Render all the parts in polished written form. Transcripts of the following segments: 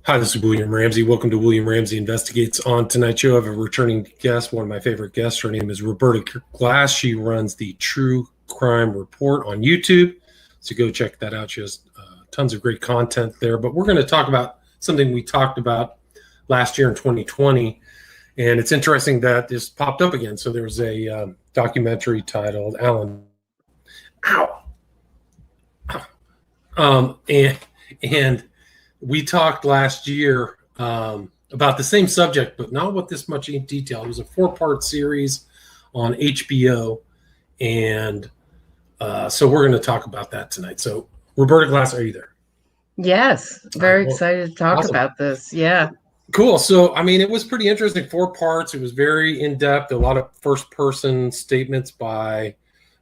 Hi, this is William Ramsey. Welcome to William Ramsey Investigates. On tonight's show, I have a returning guest, one of my favorite guests. Her name is Roberta Glass. She runs the True Crime Report on YouTube. So go check that out. She has tons of great content there. But we're going to talk about something we talked about last year in 2020. And it's interesting that this popped up again. So there was a documentary titled Alan. Ow! And we talked last year about the same subject, but not with this much in detail. It was a 4-part series on HBO, and so we're going to talk about that tonight. So, Roberta Glass, are you there? Yes, very excited to talk about this. Yeah. Cool. So, I mean, it was pretty interesting. 4 parts. It was very in-depth, a lot of first-person statements by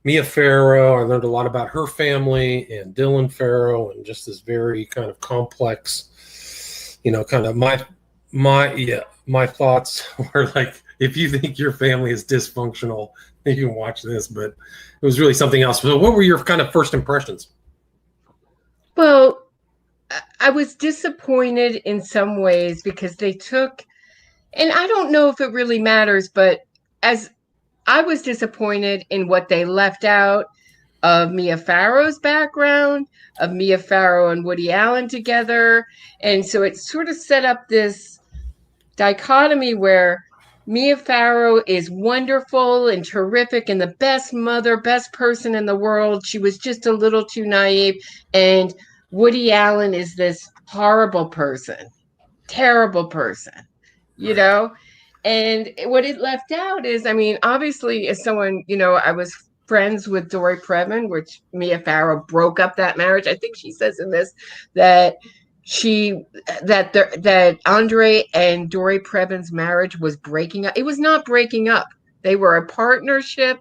Mia Farrow. I learned a lot about her family and Dylan Farrow, and just this very kind of complex, kind of my thoughts were like, if you think your family is dysfunctional, you can watch this, but it was really something else. So what were your kind of first impressions? Well, I was disappointed in some ways because they took, and I don't know if it really matters, but as I was disappointed in what they left out of Mia Farrow's background, of Mia Farrow and Woody Allen together. And so it sort of set up this dichotomy where Mia Farrow is wonderful and terrific and the best mother, best person in the world. She was just a little too naive. And Woody Allen is this horrible person, terrible person, you know? And what it left out is, I mean, obviously, as someone, I was friends with Dory Previn, which Mia Farrow broke up that marriage. I think she says in this that that Andre and Dory Previn's marriage was breaking up. It was not breaking up. They were a partnership.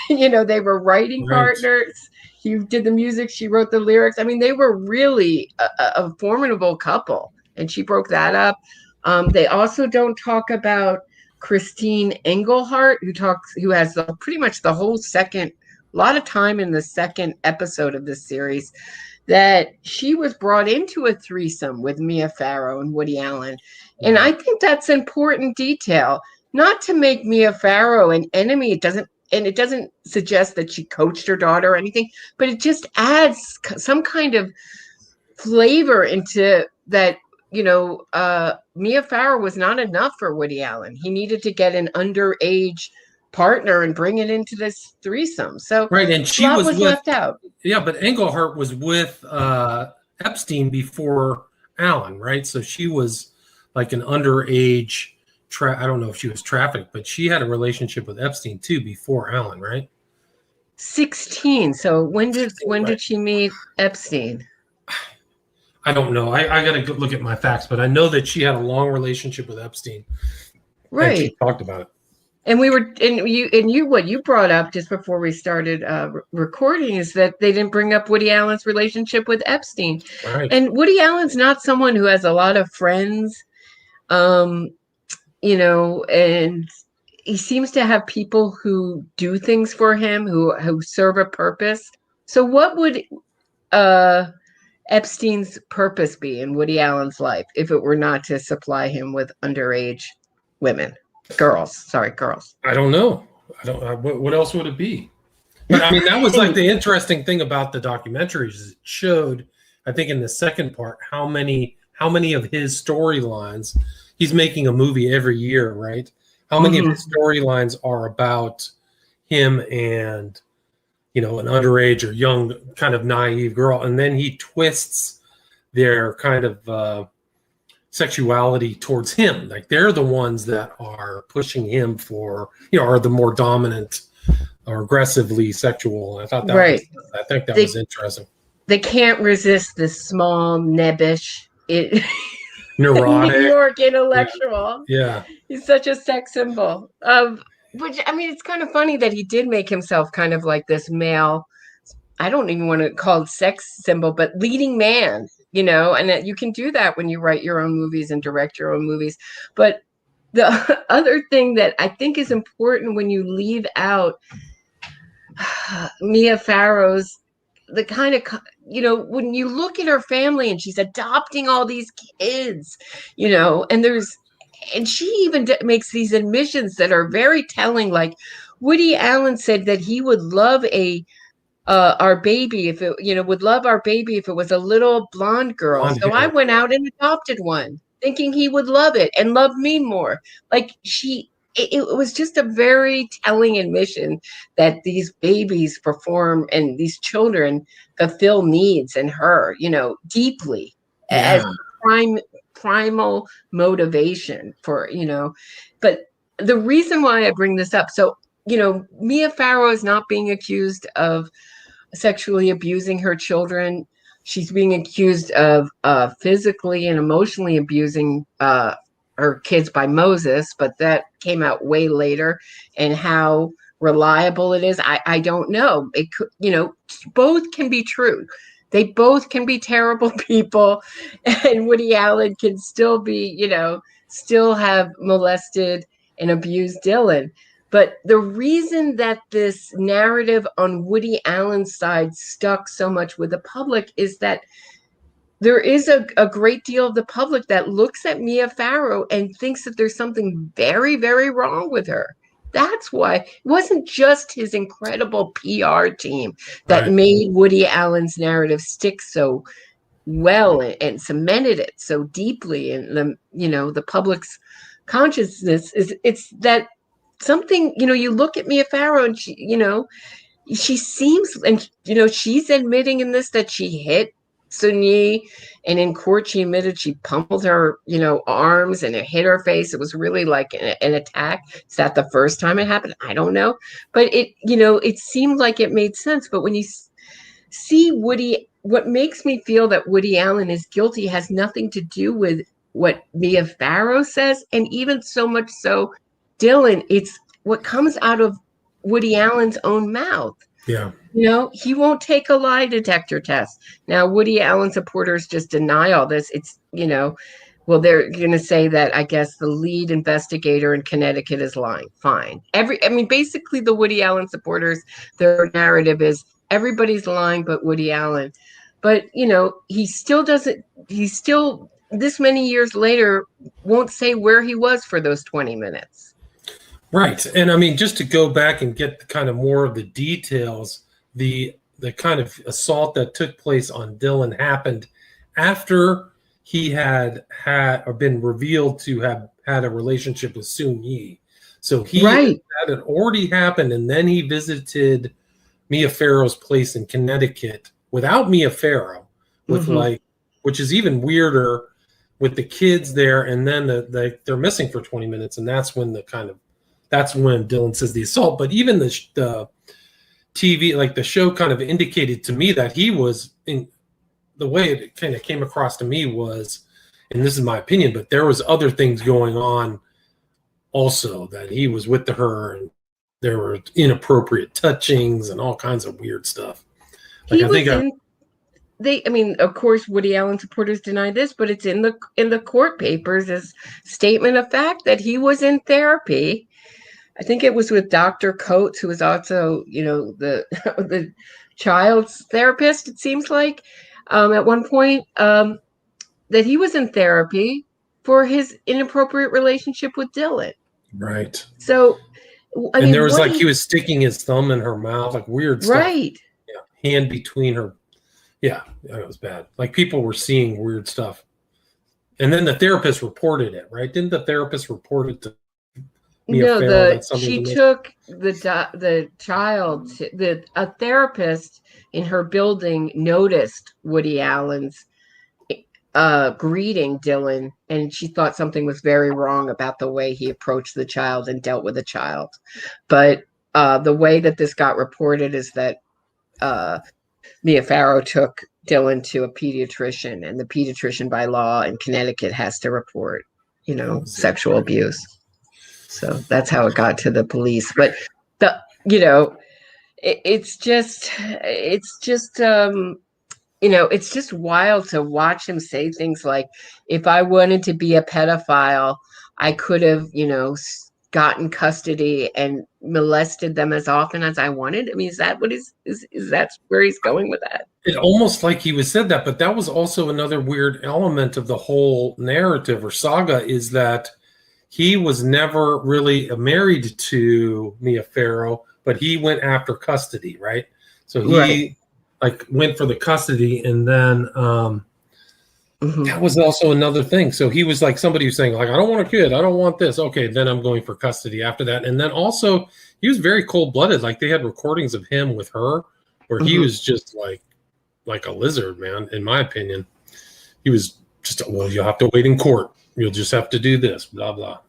They were writing partners. He did the music. She wrote the lyrics. I mean, they were really a formidable couple. And she broke that up. They also don't talk about Christine Engelhardt, who has pretty much the whole a lot of time in the second episode of this series, that she was brought into a threesome with Mia Farrow and Woody Allen. And I think that's important detail, not to make Mia Farrow an enemy. It doesn't suggest that she coached her daughter or anything, but it just adds some kind of flavor into that. Mia Farrow was not enough for Woody Allen. He needed to get an underage partner and bring it into this threesome. So and she was left out. Yeah, but Engelhardt was with Epstein before Allen, right? So she was like an underage. I don't know if she was trafficked, but she had a relationship with Epstein too before Allen, right? 16. So when did she meet Epstein? I don't know. I got to look at my facts, but I know that she had a long relationship with Epstein. Right. And she talked about it. And what you brought up just before we started recording is that they didn't bring up Woody Allen's relationship with Epstein. Right. And Woody Allen's not someone who has a lot of friends, and he seems to have people who do things for him, who serve a purpose. So what would Epstein's purpose be in Woody Allen's life if it were not to supply him with underage girls? I don't know. What else would it be? But I mean, that was like the interesting thing about the documentaries is it showed, I think in the second part, how many of his storylines, he's making a movie every year, right? How many of his storylines are about him and an underage or young kind of naive girl. And then he twists their kind of sexuality towards him. Like they're the ones that are pushing him for, are the more dominant or aggressively sexual. And I thought that was interesting. They can't resist this small, nebbish, neurotic New York intellectual. Yeah. He's such a sex symbol. Which, I mean, it's kind of funny that he did make himself kind of like this male, I don't even want to call it sex symbol, but leading man, and you can do that when you write your own movies and direct your own movies. But the other thing that I think is important when you leave out Mia Farrow's the kind of, when you look at her family and she's adopting all these kids, and she even makes these admissions that are very telling. Like Woody Allen said that he would love our baby if it, would love our baby if it was a little blonde girl. Blonde So I hair. went out and adopted one, thinking he would love it and love me more. Like it was just a very telling admission that these babies perform and these children fulfill needs in her, deeply as primal motivation for, but the reason why I bring this up, so, Mia Farrow is not being accused of sexually abusing her children. She's being accused of physically and emotionally abusing her kids by Moses, but that came out way later. And how reliable it is, I don't know. It could, both can be true. They both can be terrible people, and Woody Allen can still be, still have molested and abused Dylan. But the reason that this narrative on Woody Allen's side stuck so much with the public is that there is a great deal of the public that looks at Mia Farrow and thinks that there's something very, very wrong with her. That's why it wasn't just his incredible PR team that made Woody Allen's narrative stick so well and cemented it so deeply in the public's consciousness. It's that something, you look at Mia Farrow and she seems, and she's admitting in this that she hit Sun-Yi, and in court she admitted she pummeled her arms and it hit her face. It was really like an attack. Is that the first time it happened? I don't know, but it seemed like it made sense. But when you see Woody, what makes me feel that Woody Allen is guilty has nothing to do with what Mia Farrow says, and even so much so Dylan, it's what comes out of Woody Allen's own mouth. Yeah. He won't take a lie detector test. Now, Woody Allen supporters just deny all this. It's, well, they're going to say that, I guess, the lead investigator in Connecticut is lying. Fine. Basically the Woody Allen supporters, their narrative is everybody's lying but Woody Allen. But, he still, this many years later, won't say where he was for those 20 minutes. Right. And just to go back and get kind of more of the details, the kind of assault that took place on Dylan happened after he had or been revealed to have had a relationship with Sun-Yi. So that had already happened, and then he visited Mia Farrow's place in Connecticut without Mia Farrow, with which is even weirder, with the kids there, and then they're missing for 20 minutes, and that's when Dylan says the assault. But even the TV, like the show, kind of indicated to me that he was in the way it kind of came across to me was, and this is my opinion, but there was other things going on also, that he was with her and there were inappropriate touchings and all kinds of weird stuff. Like of course, Woody Allen supporters deny this, but it's in the court papers as statement of fact that he was in therapy. I think it was with Dr. Coates, who was also, the child's therapist, it seems like, at one point, that he was in therapy for his inappropriate relationship with Dylan. Right. So, and there was he was sticking his thumb in her mouth, like weird stuff. Right. Yeah. Hand between her. Yeah, it was bad. Like people were seeing weird stuff. And then the therapist reported it, right? Didn't the therapist report it to Mia Farrow? She took the child. A therapist in her building noticed Woody Allen's greeting Dylan, and she thought something was very wrong about the way he approached the child and dealt with the child. But the way that this got reported is that Mia Farrow took Dylan to a pediatrician, and the pediatrician by law in Connecticut has to report, sexual abuse. So that's how it got to the police. But it's just wild to watch him say things like, if I wanted to be a pedophile, I could have, gotten custody and molested them as often as I wanted? I mean, is that what is that where he's going with that? It almost like he was said that, but that was also another weird element of the whole narrative or saga, is that he was never really married to Mia Farrow, but he went after custody, right? So he like went for the custody, and then that was also another thing. So he was like somebody who's saying, like, I don't want a kid, I don't want this. Okay, then I'm going for custody after that. And then also he was very cold-blooded. Like they had recordings of him with her where he was just like a lizard, man, in my opinion. He was just, well, you'll have to wait in court. You'll just have to do this, blah, blah.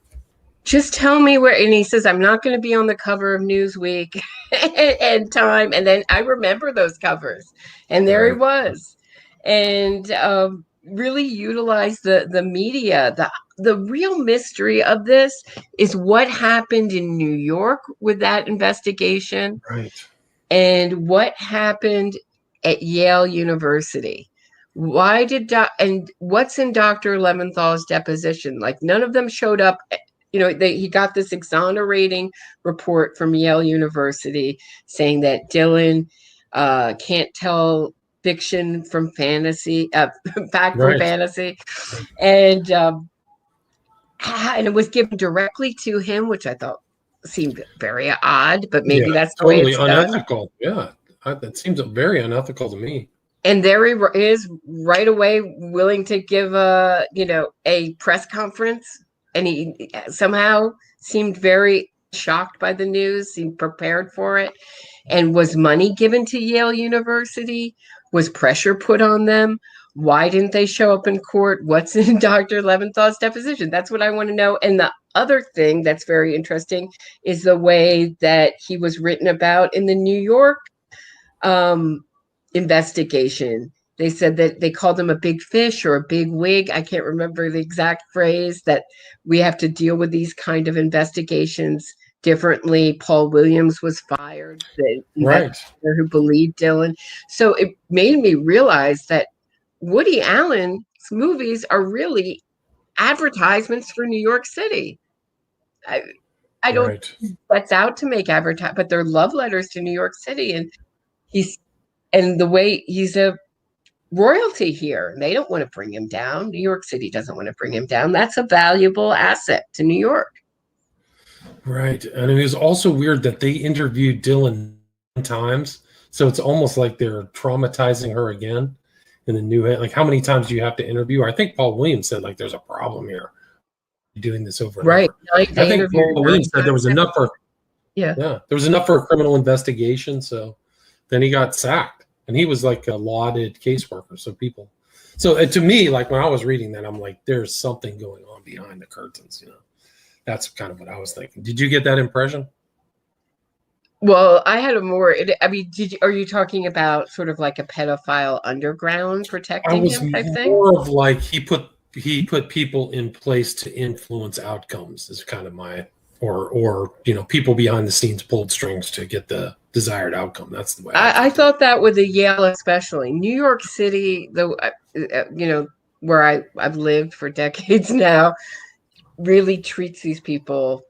Just tell me where, and he says, I'm not going to be on the cover of Newsweek and Time. And then I remember those covers, and there he was. And really utilized the media. The real mystery of this is what happened in New York with that investigation. Right. And what happened at Yale University. Why did and what's in Dr. Leventhal's deposition? Like none of them showed up. You know, he got this exonerating report from Yale University saying that Dylan can't tell fiction from fantasy, fact from fantasy, and it was given directly to him, which I thought seemed very odd, but maybe that's the way it's unethical. Done. Yeah, that seems very unethical to me. And there he is right away willing to give a press conference, and he somehow seemed very shocked by the news, seemed prepared for it. And was money given to Yale University? Was pressure put on them? Why didn't they show up in court? What's in Dr. Leventhal's deposition? That's what I want to know. And the other thing that's very interesting is the way that he was written about in the New York investigation. They said that they called him a big fish or a big wig. I can't remember the exact phrase, that we have to deal with these kind of investigations differently. Paul Williams was fired, the investigator who believed Dylan. So it made me realize that Woody Allen's movies are really advertisements for New York City. I don't that's out to make advertise, but they're love letters to New York City. And the way he's a royalty here, they don't want to bring him down. New York City doesn't want to bring him down. That's a valuable asset to New York. Right. And it was also weird that they interviewed Dylan times. So it's almost like they're traumatizing her again in the new, like, how many times do you have to interview her? I think Paul Williams said, like, there's a problem here doing this over and over. I think Paul Williams said there was enough for there was enough for a criminal investigation. So then he got sacked, and he was like a lauded caseworker. So to me, like when I was reading that, I'm like, there's something going on behind the curtains, you know. That's kind of what I was thinking. Did you get that impression? Well, I had a more. I mean, are you talking about sort of like a pedophile underground protecting him type thing? More of like he put people in place to influence outcomes. Is kind of my or people behind the scenes pulled strings to get the desired outcome. That's the way I thought that with the Yale, especially New York City, though, where I've lived for decades now, really treats these people,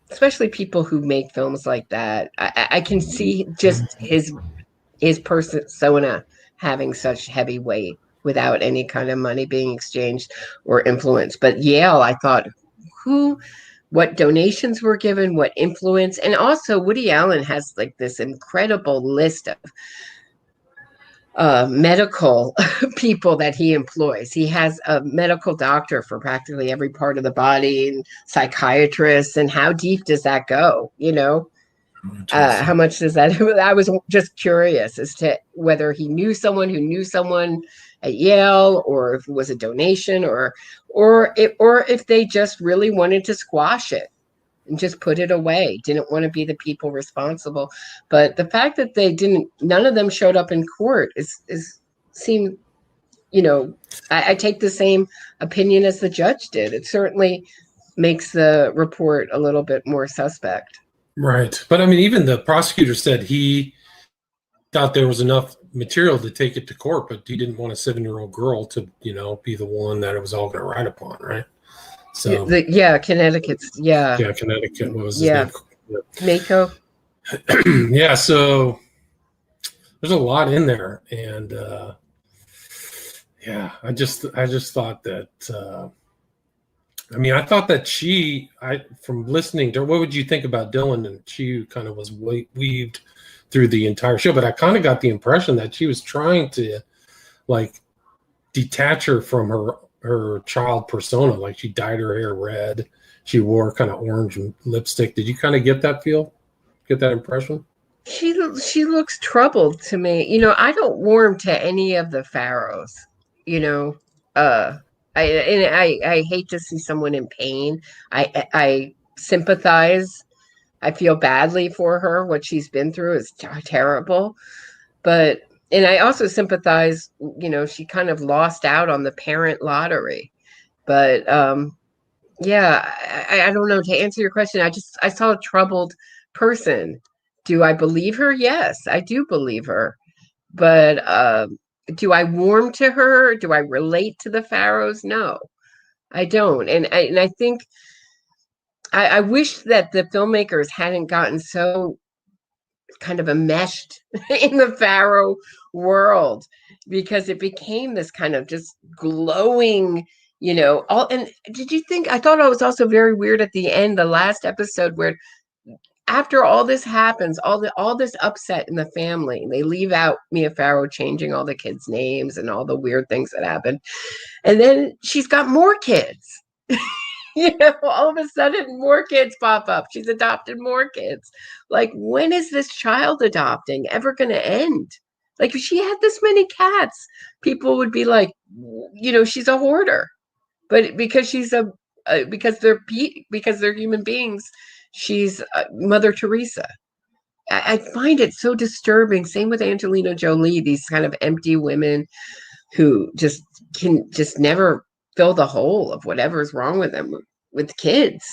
especially people who make films like that. I can see just his persona having such heavy weight without any kind of money being exchanged or influence. But Yale, I thought, what donations were given, what influence, and also Woody Allen has like this incredible list of medical people that he employs. He has a medical doctor for practically every part of the body, and psychiatrists. And how deep does that go? How much does that? I was just curious as to whether he knew someone who knew someone at Yale, or if it was a donation, or if they just really wanted to squash it and just put it away, didn't want to be the people responsible. But the fact that none of them showed up in court seemed, I take the same opinion as the judge did. It certainly makes the report a little bit more suspect. Right. But I mean, even the prosecutor said he thought there was enough material to take it to court, but he didn't want a 7-year-old girl to, be the one that it was all going to ride upon. Right. So Connecticut's yeah, Connecticut. What was his name? Mako. Yeah, so there's a lot in there, and yeah, I just thought that. I mean, I thought that from listening to her, what would you think about Dylan? And she kind of was weaved through the entire show, but I kind of got the impression that she was trying to like detach her from her child persona. Like she dyed her hair red, she wore kind of orange lipstick. Did you kind of get that impression? She looks troubled to me. I don't warm to any of the Farrows. You know, uh, I hate to see someone in pain. I sympathize. I feel badly for her. What she's been through is terrible. And I also sympathize. She kind of lost out on the parent lottery. But yeah, I don't know. To answer your question, I saw a troubled person. Do I believe her? Yes, I do believe her. But do I warm to her? Do I relate to the Farrows? No, I don't. And I think I wish that the filmmakers hadn't gotten so kind of enmeshed in the Farrow world, because it became this kind of just glowing, all. And did you think, I thought it was also very weird at the end, the last episode, where after all this happens, all this upset in the family, they leave out Mia Farrow changing all the kids' names and all the weird things that happen. And then she's got more kids. All of a sudden more kids pop up. She's adopted more kids. Like, when is this child adopting ever going to end? Like, if she had this many cats, people would be like, she's a hoarder. But because because they're human beings, she's Mother Teresa. I find it so disturbing. Same with Angelina Jolie, these kind of empty women who can never fill the hole of whatever's wrong with them with kids.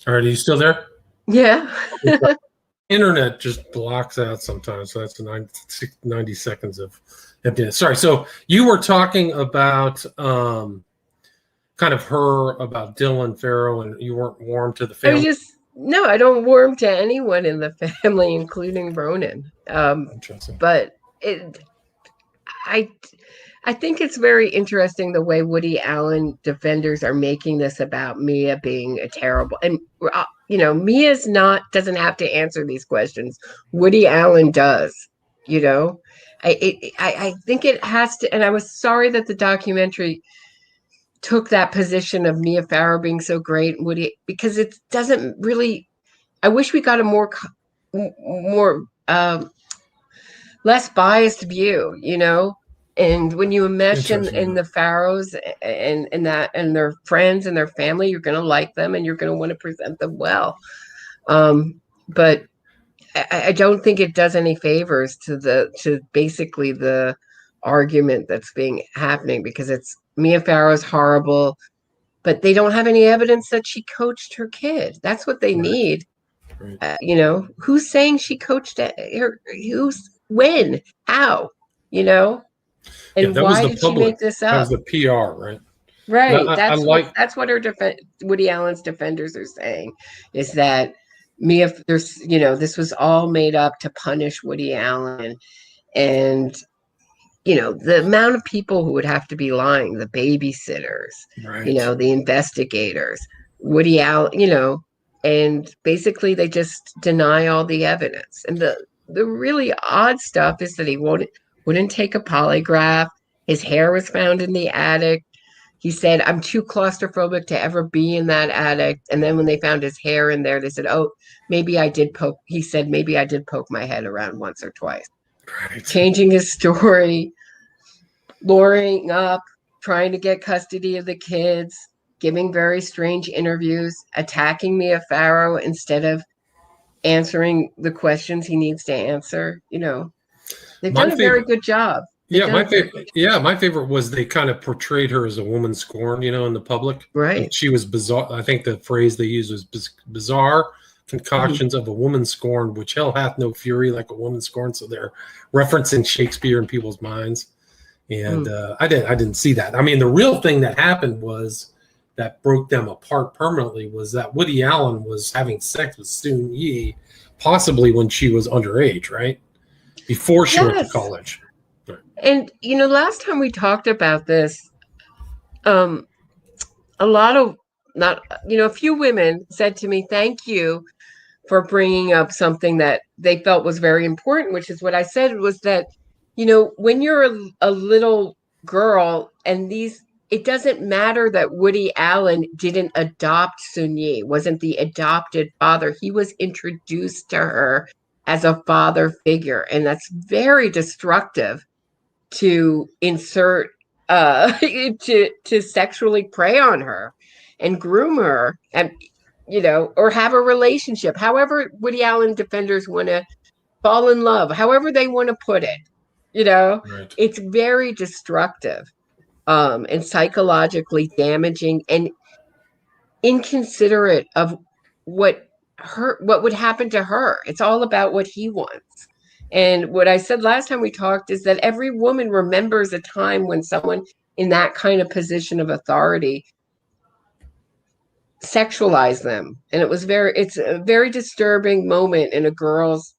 All right, are you still there? Yeah. Internet just blocks out sometimes, so that's 90 seconds of emptiness. Sorry. So you were talking about kind of her, about Dylan Farrow, and you weren't warm to the family. No, I don't warm to anyone in the family, including Ronan. Interesting. But I think it's very interesting the way Woody Allen defenders are making this about Mia being a terrible, and Mia's doesn't have to answer these questions. Woody Allen does. I think it has to, and I was sorry that the documentary took that position of Mia Farrow being so great, Woody, because it doesn't really. I wish we got a more less biased view, And when you mesh in the Farrows and their friends and their family, you're going to like them and you're going to want to present them well. But I don't think it does any favors to basically the argument that's happening, because it's Mia Farrow's horrible, but they don't have any evidence that she coached her kid. That's what they need. Right. Who's saying she coached her? When? How? And why did she make this up? That was the PR, right? Right. That's what Woody Allen's defenders are saying, is that this was all made up to punish Woody Allen. And the amount of people who would have to be lying, the babysitters, right, the investigators, Woody Allen, and basically they just deny all the evidence. And the really odd stuff is that he wouldn't take a polygraph. His hair was found in the attic. He said, I'm too claustrophobic to ever be in that attic. And then when they found his hair in there, they said, maybe I did poke my head around once or twice. Right. Changing his story, luring up, trying to get custody of the kids, giving very strange interviews, attacking Mia Farrow instead of answering the questions he needs to answer. They've done a very good job. Yeah, my favorite was they kind of portrayed her as a woman scorned, in the public. Right. And she was bizarre. I think the phrase they used was bizarre concoctions of a woman scorned, which hell hath no fury like a woman scorned. So they're referencing Shakespeare in people's minds. And I didn't see that. I mean, the real thing that happened was that broke them apart permanently was that Woody Allen was having sex with Soon Yi, possibly when she was underage, right? Before she went to college. And, last time we talked about this, a few women said to me, thank you for bringing up something that they felt was very important, which is what I said was that, when you're a little girl and it doesn't matter that Woody Allen didn't adopt Soon Yi, wasn't the adopted father. He was introduced to her as a father figure. And that's very destructive to insert to sexually prey on her and groom her and or have a relationship, however Woody Allen defenders want to fall in love, however they want to put it. Right. It's very destructive and psychologically damaging and inconsiderate of what would happen to her. It's all about what he wants. And what I said last time we talked is that every woman remembers a time when someone in that kind of position of authority sexualized them. And it's a very disturbing moment in a girl's,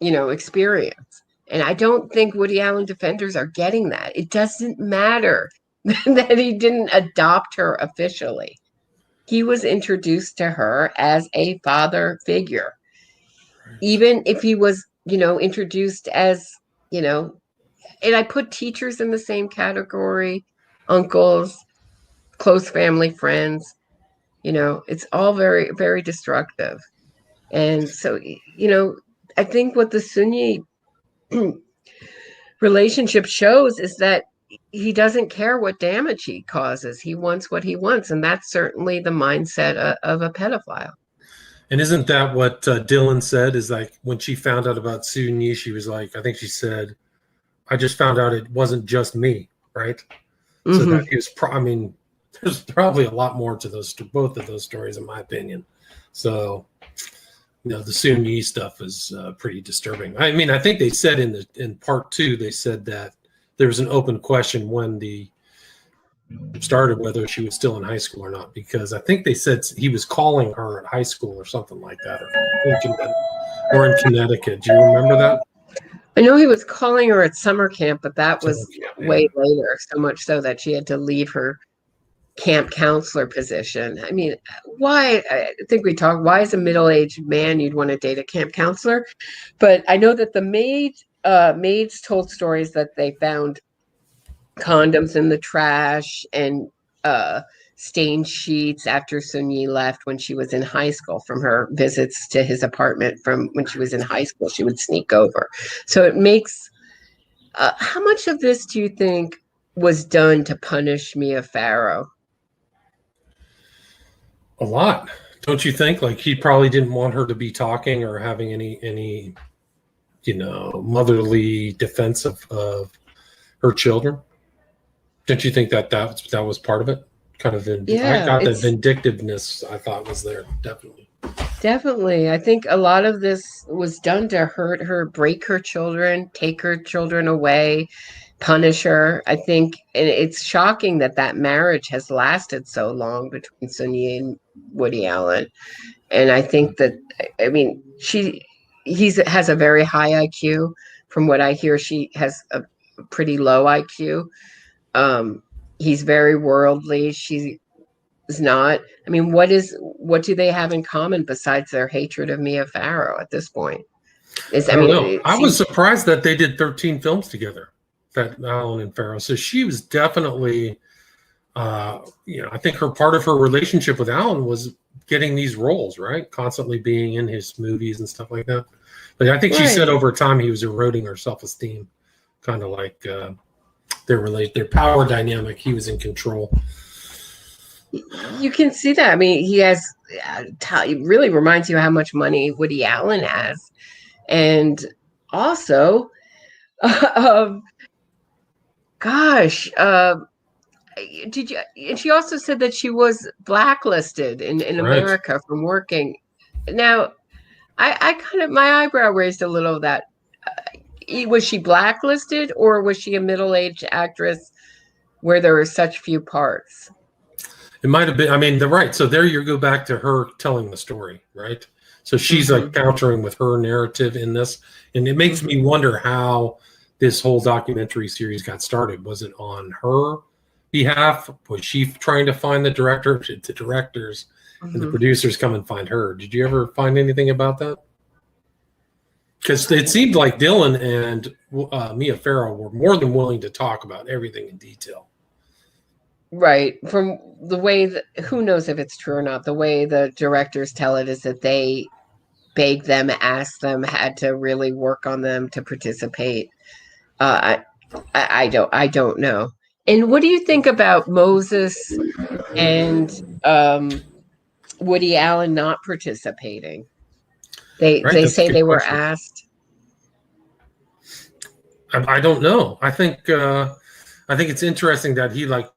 experience. And I don't think Woody Allen defenders are getting that. It doesn't matter that he didn't adopt her officially. He was introduced to her as a father figure. Right. Even if he was, introduced as, and I put teachers in the same category, uncles, close family friends, it's all very, very destructive. And so, I think what the Soon Yi relationship shows is that he doesn't care what damage he causes. He wants what he wants. And that's certainly the mindset of a pedophile. And isn't that what Dylan said? Is like when she found out about Soon Yi, she was like, I think she said, I just found out it wasn't just me, right? Mm-hmm. So that he was, there's probably a lot more to both of those stories, in my opinion. So, the Soon Yi stuff is pretty disturbing. I mean, I think they said in part 2, they said that there was an open question when the started whether she was still in high school or not, because I think they said he was calling her at high school or something like that, or in Connecticut. Do you remember that? I know he was calling her at summer camp, but that was way later, so much so that she had to leave her camp counselor position. I mean, why? I think we talked, why as a middle-aged man you'd want to date a camp counselor? But I know that the maids told stories that they found condoms in the trash and stained sheets after Soon Yi left when she was in high school from her visits to his apartment from when she was in high school. She would sneak over. So it makes, how much of this do you think was done to punish Mia Farrow? A lot. Don't you think? Like, he probably didn't want her to be talking or having any motherly defense of her children. Don't you think that was part of it? Kind of, I got the vindictiveness I thought was there, definitely. Definitely. I think a lot of this was done to hurt her, break her children, take her children away, punish her. I think, and it's shocking that marriage has lasted so long between Soon Yi and Woody Allen. And I think that, I mean, he has a very high IQ. From what I hear, she has a pretty low IQ. He's very worldly. She is not. I mean, what do they have in common besides their hatred of Mia Farrow at this point? I was surprised that they did 13 films together, that Allen and Farrow. So she was definitely, I think part of her relationship with Allen was getting these roles, right? Constantly being in his movies and stuff like that. But I think she said over time he was eroding her self-esteem, kind of like their power dynamic. He was in control. You can see that. I mean, he has, it really reminds you how much money Woody Allen has. And also, gosh, did you? And she also said that she was blacklisted in Right. America from working. Now, I kind of my eyebrow raised a little. That was she blacklisted, or was she a middle-aged actress where there were such few parts? It might have been. I mean, right. So there you go back to her telling the story, right? So she's like countering with her narrative in this, and it makes me wonder how this whole documentary series got started. Was it on her behalf? Was she trying to find the director? Did the directors and the producers come and find her? Did you ever find anything about that? Because it seemed like Dylan and Mia Farrow were more than willing to talk about everything in detail. Right. From the way that, who knows if it's true or not, the way the directors tell it is that they begged them, asked them, had to really work on them to participate. I don't know. And what do you think about Moses and Woody Allen not participating? They say they were asked. I don't know. I think it's interesting that he like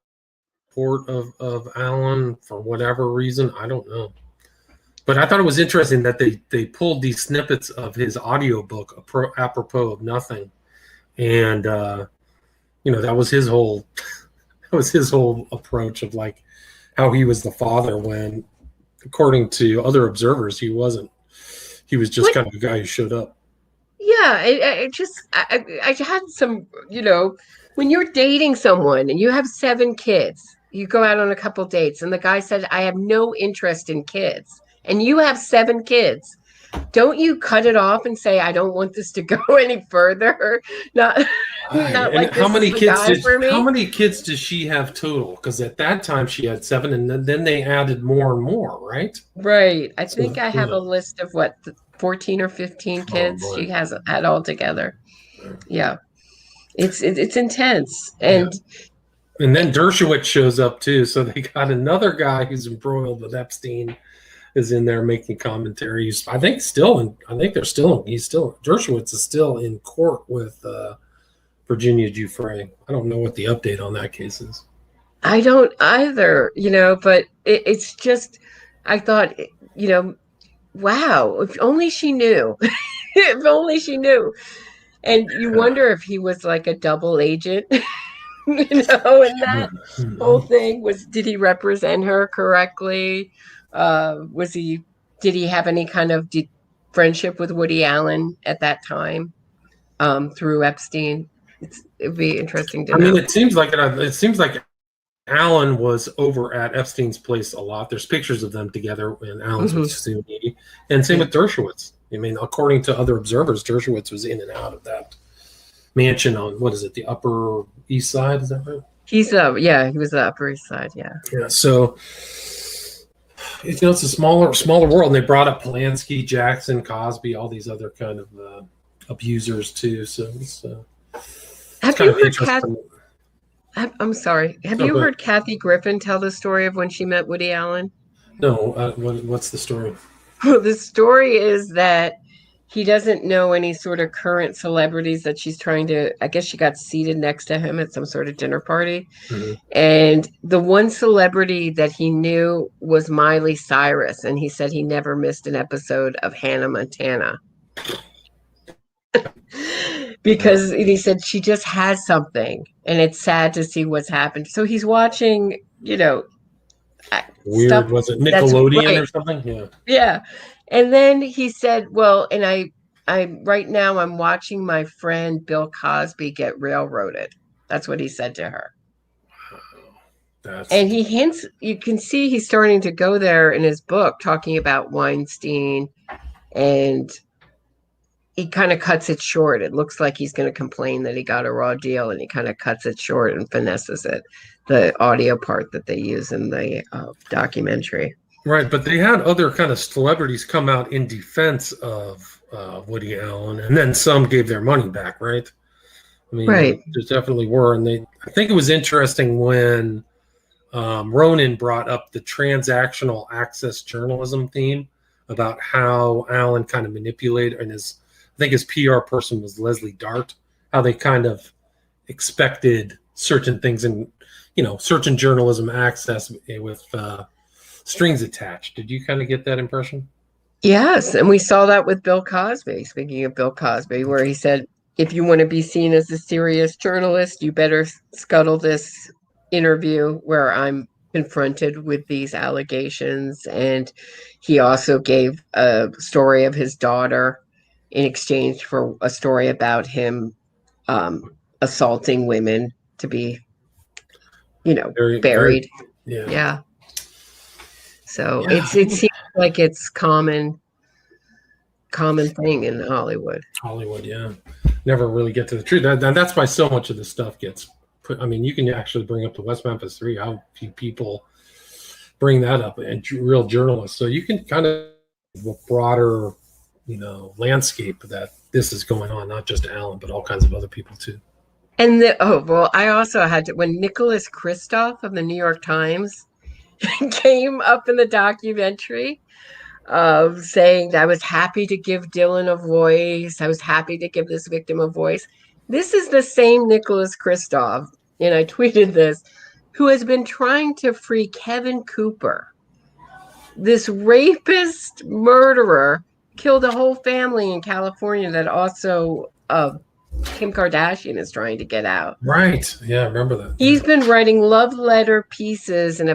port of Allen for whatever reason. I don't know. But I thought it was interesting that they pulled these snippets of his audiobook apropos of nothing. And that was his whole approach of like how he was the father when, according to other observers, he wasn't. He was just kind of a guy who showed up. Yeah, I had some, when you're dating someone and you have 7 kids, you go out on a couple dates and the guy said, I have no interest in kids, and you have 7 kids. Don't you cut it off and say, I don't want this to go any further? Not like how many kids does she have total? Because at that time she had 7, and then they added more and more, right? Right. I think I have a list of 14 or 15 kids she has had all together. Yeah. It's intense. And then Dershowitz shows up too. So they got another guy who's embroiled with Epstein is in there making commentaries. Dershowitz is still in court with Virginia Giuffre. I don't know what the update on that case is. I don't either, but it's just, I thought, wow, if only she knew. If only she knew. And you wonder if he was like a double agent, and that whole thing did he represent her correctly? Did he have any kind of friendship with Woody Allen at that time through Epstein? It'd be interesting to know. I mean, it seems like Allen was over at Epstein's place a lot. There's pictures of them together when Allen's with Suni, and same with Dershowitz. I mean, according to other observers, Dershowitz was in and out of that mansion on the Upper East Side. Is that right? He was the Upper East Side. Yeah. Yeah. So it's a smaller world, and they brought up Polanski, Jackson, Cosby, all these other kind of abusers too. So it's have you heard I'm sorry. Have you heard Kathy Griffin tell the story of when she met Woody Allen? No. What's the story? Well, the story is that he doesn't know any sort of current celebrities that she's trying to, I guess she got seated next to him at some sort of dinner party. And the one celebrity that he knew was Miley Cyrus. And he said he never missed an episode of Hannah Montana. Because he said she just has something, and it's sad to see what's happened. So he's watching, weird stuff, was it Nickelodeon or something? Yeah. And then he said, well, and I right now I'm watching my friend Bill Cosby get railroaded. That's what he said to her. And he hints, you can see he's starting to go there in his book, talking about Weinstein, and he kind of cuts it short. It looks like he's going to complain that he got a raw deal, and he kind of cuts it short and finesses it, the audio part that they use in the documentary. Right, but they had other kind of celebrities come out in defense of Woody Allen, and then some gave their money back, right? I mean, there definitely were, and I think it was interesting when Ronan brought up the transactional access journalism theme about how Allen kind of manipulated, and I think his PR person was Leslie Dart, how they kind of expected certain things in, certain journalism access with strings attached. Did you kind of get that impression? Yes, and we saw that with Bill Cosby. Speaking of Bill Cosby, where he said, if you want to be seen as a serious journalist, you better scuttle this interview where I'm confronted with these allegations. And he also gave a story of his daughter in exchange for a story about him assaulting women to be, Very, very, buried. yeah. Yeah. So Yeah. it seems like it's common thing in Hollywood. Hollywood, yeah. Never really get to the truth. That's why so much of this stuff gets put. I mean, you can actually bring up the West Memphis 3, how few people bring that up, and real journalists. So you can kind of a broader, landscape that this is going on, not just Alan, but all kinds of other people too. And I also had to, when Nicholas Kristof of the New York Times came up in the documentary, saying that I was happy to give Dylan a voice. I was happy to give this victim a voice. This is the same Nicholas Kristof, and I tweeted this, who has been trying to free Kevin Cooper. This rapist murderer killed a whole family in California that also Kim Kardashian is trying to get out. Right. Yeah, I remember that. He's been writing love letter pieces and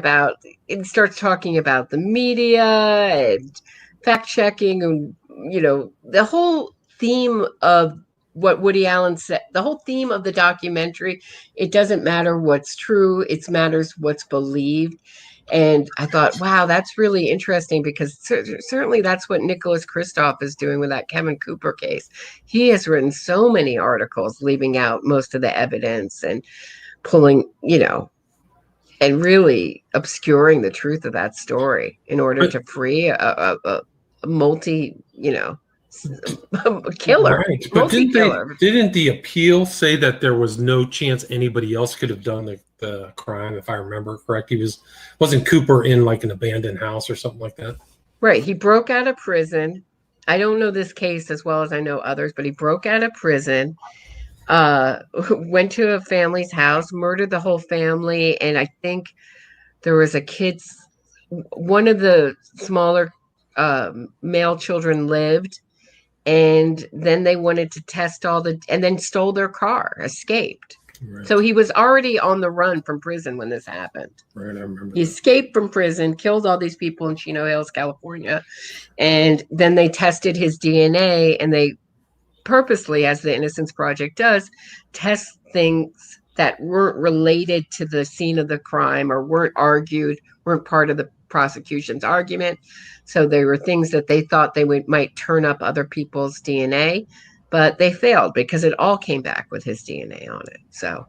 starts talking about the media and fact checking and, the whole theme of what Woody Allen said, the whole theme of the documentary, it doesn't matter what's true, it matters what's believed. And I thought, wow, that's really interesting, because certainly that's what Nicholas Kristof is doing with that Kevin Cooper case. He has written so many articles leaving out most of the evidence and pulling, and really obscuring the truth of that story in order to free a multi, killer. Right. But didn't the appeal say that there was no chance anybody else could have done the crime, if I remember correct? Wasn't Cooper in like an abandoned house or something like that? Right. He broke out of prison. I don't know this case as well as I know others, but he broke out of prison, went to a family's house, murdered the whole family. And I think there was one of the smaller male children lived. And then they wanted to test and then stole their car, escaped. Right. So he was already on the run from prison when this happened. Right, I remember. He escaped from prison, killed all these people in Chino Hills, California. And then they tested his DNA, and they purposely, as the Innocence Project does, test things that weren't related to the scene of the crime or weren't part of the prosecution's argument. So they were things that they thought might turn up other people's DNA, but they failed because it all came back with his DNA on it. So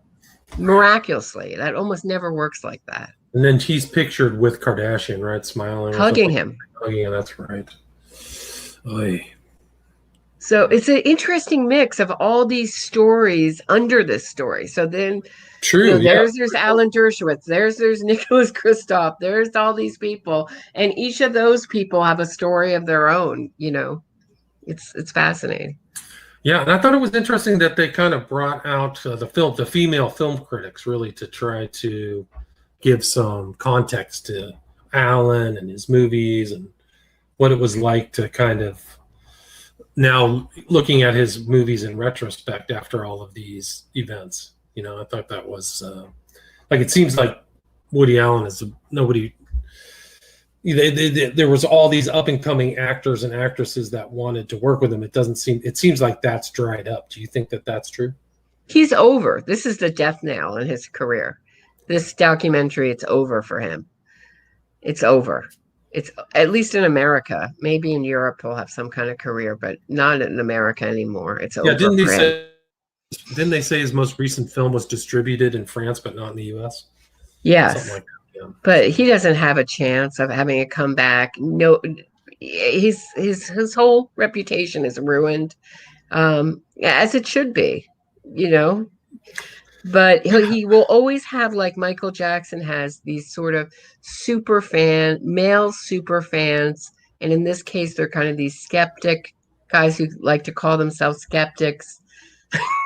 miraculously, that almost never works like that. And then he's pictured with Kardashian, right? Smiling. Hugging him. Hugging him, that's right. Oy. So it's an interesting mix of all these stories under this story. So then there's Alan Dershowitz, there's Nicholas Kristof, there's all these people, and each of those people have a story of their own. It's fascinating. Yeah, and I thought it was interesting that they kind of brought out the female film critics, really, to try to give some context to Alan and his movies and what it was like to kind of, now looking at his movies in retrospect after all of these events. I thought that was it seems like Woody Allen is nobody. There was all these up and coming actors and actresses that wanted to work with him. It seems like that's dried up. Do you think that that's true? He's over. This is the death knell in his career. This documentary, it's over for him. It's over. It's at least in America. Maybe in Europe he'll have some kind of career, but not in America anymore. It's over. Didn't they say his most recent film was distributed in France but not in the US? Yes. Something like that, yeah. But he doesn't have a chance of having a comeback. No, his whole reputation is ruined, as it should be, But he will always have, like Michael Jackson has, these sort of male super fans. And in this case, they're kind of these skeptic guys who like to call themselves skeptics.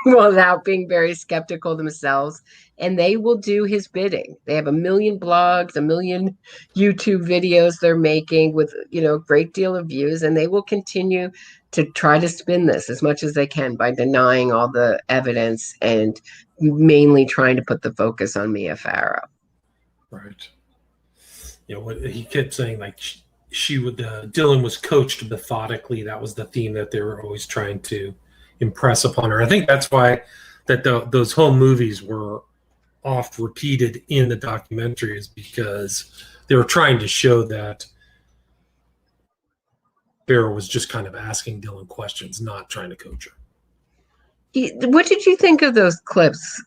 without being very skeptical themselves, and they will do his bidding. They have a million blogs, a million YouTube videos they're making with, a great deal of views, and they will continue to try to spin this as much as they can by denying all the evidence and mainly trying to put the focus on Mia Farrow. Right. What he kept saying, like she would, Dylan was coached methodically. That was the theme that they were always trying to impress upon her. I think that's why those home movies were oft repeated in the documentary, is because they were trying to show that Farrow was just kind of asking Dylan questions, not trying to coach her. What did you think of those clips?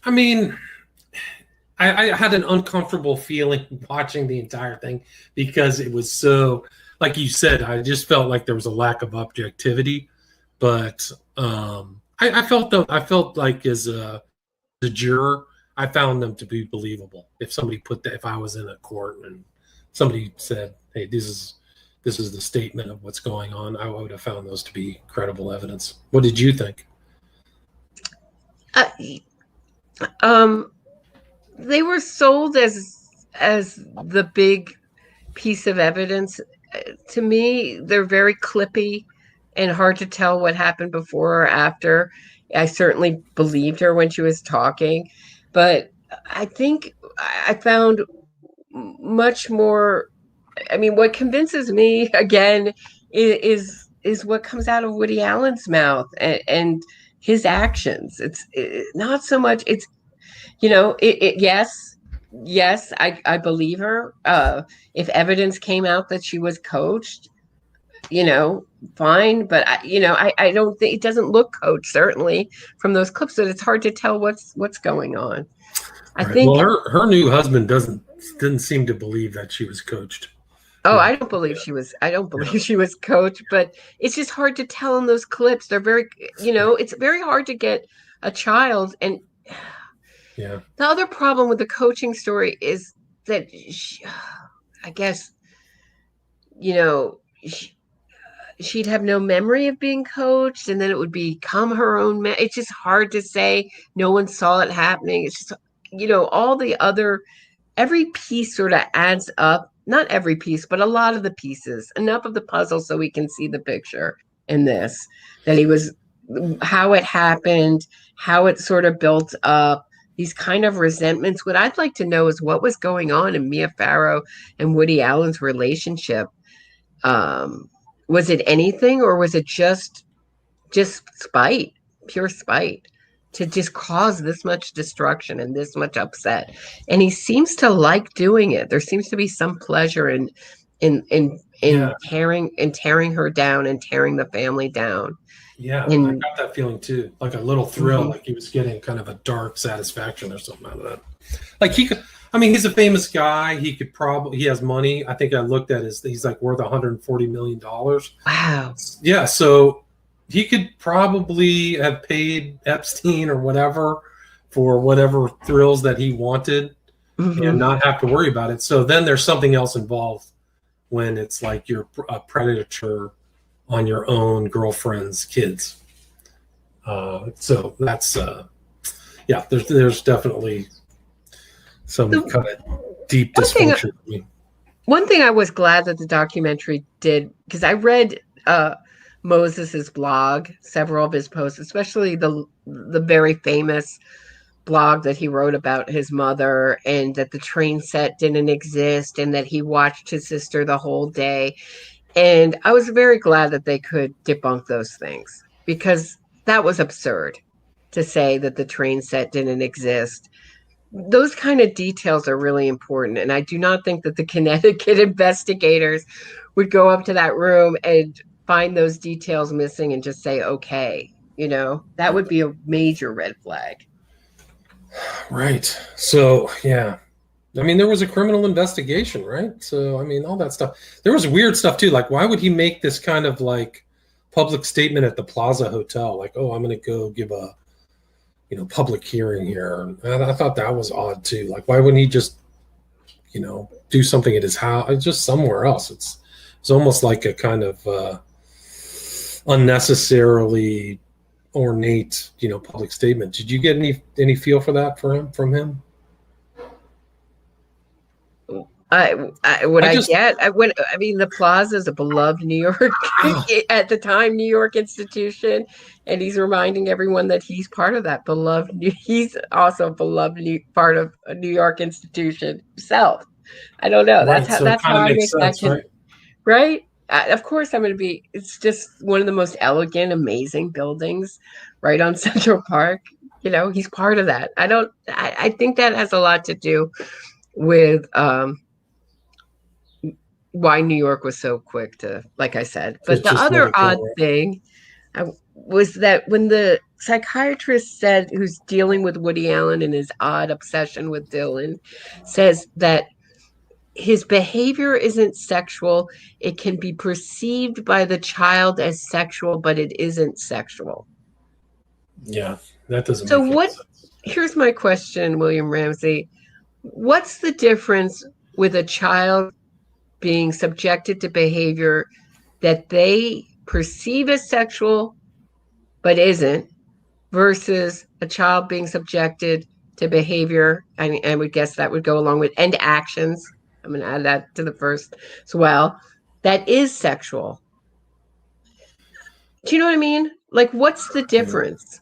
I mean, I had an uncomfortable feeling watching the entire thing because it was so, like you said, I just felt like there was a lack of objectivity. But I felt like as a juror, I found them to be believable. If somebody if I was in a court and somebody said, "Hey, this is the statement of what's going on," I would have found those to be credible evidence. What did you think? They were sold as the big piece of evidence. To me, they're very clippy and hard to tell what happened before or after. I certainly believed her when she was talking, but I think I found much more. I mean, what convinces me again is what comes out of Woody Allen's mouth and his actions. It's not so much. It's yes, I believe her. If evidence came out that she was coached, fine. But I don't think, it doesn't look coached, certainly from those clips, that it's hard to tell what's going on. I think. Well, her new husband didn't seem to believe that she was coached. Oh, I don't believe she was. I don't believe she was coached, but it's just hard to tell in those clips. They're very, it's very hard to get a child. And yeah, the other problem with the coaching story is that I guess, she'd have no memory of being coached, and then it would become her own. It's just hard to say. No one saw it happening. It's just, all the other, every piece sort of adds up. Not every piece, but a lot of the pieces, enough of the puzzle so we can see the picture in this, that how it happened, how it sort of built up, these kind of resentments. What I'd like to know is what was going on in Mia Farrow and Woody Allen's relationship. Was it anything, or was it just spite, pure spite, to just cause this much destruction and this much upset? And he seems to like doing it. There seems to be some pleasure in tearing her down and tearing the family down. Yeah, I got that feeling too, like a little thrill, like he was getting kind of a dark satisfaction or something out of that. Like he's a famous guy. He has money. I think I looked at he's like worth $140 million. Wow. Yeah, so he could probably have paid Epstein or whatever for whatever thrills that he wanted and not have to worry about it. So then there's something else involved when it's like you're a predator on your own girlfriend's kids. So that's, there's definitely some kind of deep dysfunction. One thing I was glad that the documentary did, because I read Moses's blog, several of his posts, especially the very famous blog that he wrote about his mother, and that the train set didn't exist, and that he watched his sister the whole day. And I was very glad that they could debunk those things, because that was absurd to say that the train set didn't exist. Those kind of details are really important. And I do not think that the Connecticut investigators would go up to that room and find those details missing and just say, okay, that would be a major red flag. Right. So, yeah. I mean, there was a criminal investigation, right? So, I mean, all that stuff. There was weird stuff too. Like, why would he make this kind of like public statement at the Plaza Hotel? Like, oh, I'm going to go give a, public hearing here. And I thought that was odd too. Like, why wouldn't he just, do something at his house, just somewhere else? It's almost like a kind of unnecessarily ornate, public statement. Did you get any feel for that from him? The Plaza is a beloved New York at the time New York institution, and he's reminding everyone that he's part of that beloved. He's also a beloved part of a New York institution himself. I don't know. Right, That's how I make that connection. Right? Of course, I'm going to be. It's just one of the most elegant, amazing buildings, right on Central Park. He's part of that. I think that has a lot to do with why New York was so quick to, like I said. But the other odd thing was that when the psychiatrist said, who's dealing with Woody Allen and his odd obsession with Dylan, says that his behavior isn't sexual. It can be perceived by the child as sexual, but it isn't sexual. Yeah, that doesn't make sense. Here's my question, William Ramsey. What's the difference with a child being subjected to behavior that they perceive as sexual but isn't, versus a child being subjected to behavior, I would guess that would go along with, and actions, I'm going to add that to the first as well, that is sexual? Do you know what I mean? Like, what's the difference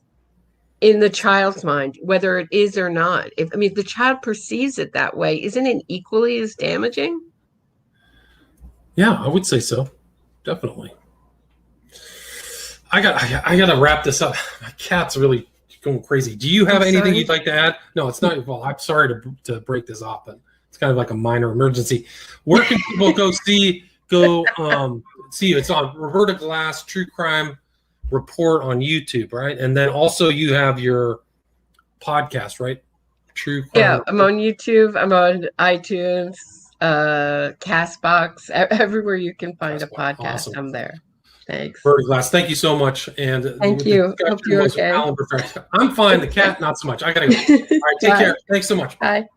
in the child's mind, whether it is or not? If the child perceives it that way, isn't it equally as damaging? Yeah, I would say so. Definitely. I got to wrap this up. My cat's really going crazy. Do you have anything you'd like to add? No, it's not. Well, I'm sorry to break this off, but it's kind of like a minor emergency. Where can people go see you? It's on Roberta Glass True Crime Report on YouTube, right? And then also you have your podcast, right? True Crime. Yeah, I'm on YouTube. I'm on iTunes. Castbox, everywhere you can find a podcast. Awesome. I'm there. Thanks. Roberta Glass, thank you so much. And thank you. Hope you're okay. I'm fine. The cat, not so much. I gotta go. All right, take care. Thanks so much. Bye.